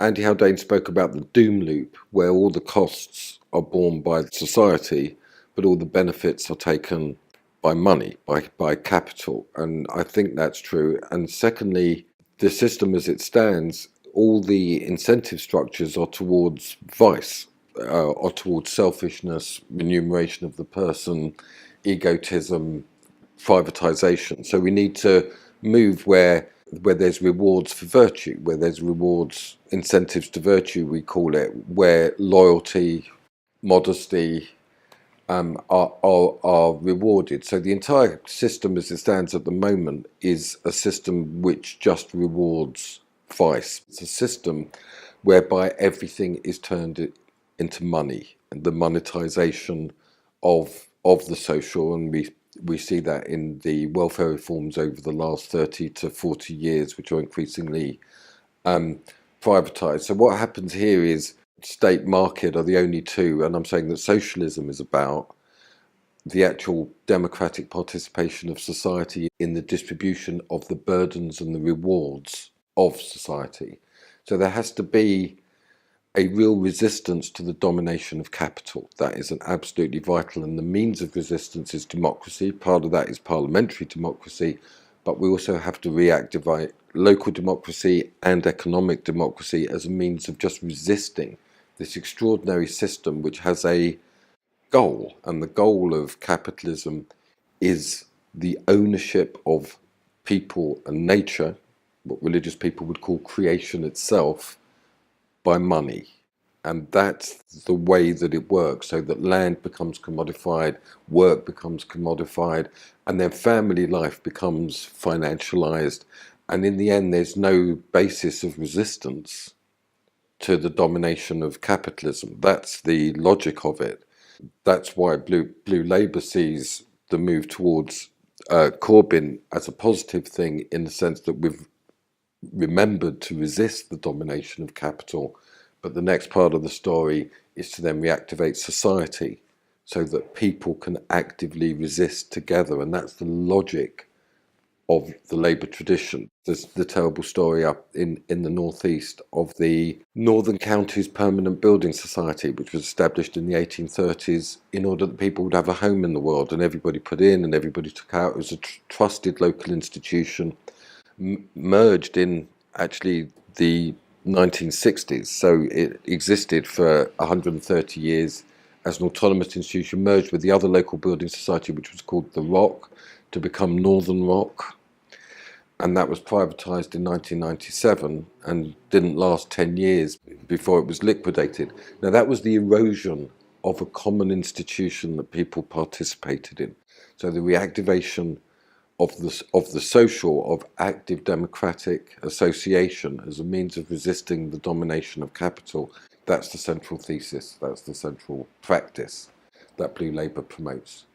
Andy Haldane spoke about the doom loop, where all the costs are borne by society, but all the benefits are taken by money, by capital. And I think that's true. And secondly, the system as it stands, all the incentive structures are towards vice, are towards selfishness, remuneration of the person, egotism, privatization. So we need to move where there's rewards for virtue, where there's rewards, incentives to virtue, we call it, where loyalty, modesty are rewarded. So the entire system as it stands at the moment is a system which just rewards vice. It's a system whereby everything is turned into money, and the monetization of the social, and we see that in the welfare reforms over the last 30 to 40 years, which are increasingly privatized. So what happens here is state market are the only two, and I'm saying that socialism is about the actual democratic participation of society in the distribution of the burdens and the rewards of society. So there has to be a real resistance to the domination of capital. That is an absolutely vital, and the means of resistance is democracy. Part of that is parliamentary democracy, but we also have to reactivate local democracy and economic democracy as a means of just resisting this extraordinary system which has a goal, and the goal of capitalism is the ownership of people and nature, what religious people would call creation itself, by money. And that's the way that it works, so that land becomes commodified, work becomes commodified, and then family life becomes financialized. And in the end, there's no basis of resistance to the domination of capitalism. That's the logic of it. That's why Blue Labour sees the move towards Corbyn as a positive thing, in the sense that we've remembered to resist the domination of capital. But the next part of the story is to then reactivate society so that people can actively resist together. And that's the logic of the Labour tradition. There's the terrible story up in the northeast of the Northern Counties Permanent Building Society, which was established in the 1830s in order that people would have a home in the world, and everybody put in and everybody took out. It was a trusted local institution, merged in actually the 1960s. So it existed for 130 years as an autonomous institution, merged with the other local building society, which was called the Rock, to become Northern Rock. And that was privatised in 1997 and didn't last 10 years before it was liquidated. Now, that was the erosion of a common institution that people participated in. So the reactivation of the social, of active democratic association as a means of resisting the domination of capital, that's the central thesis, that's the central practice that Blue Labour promotes.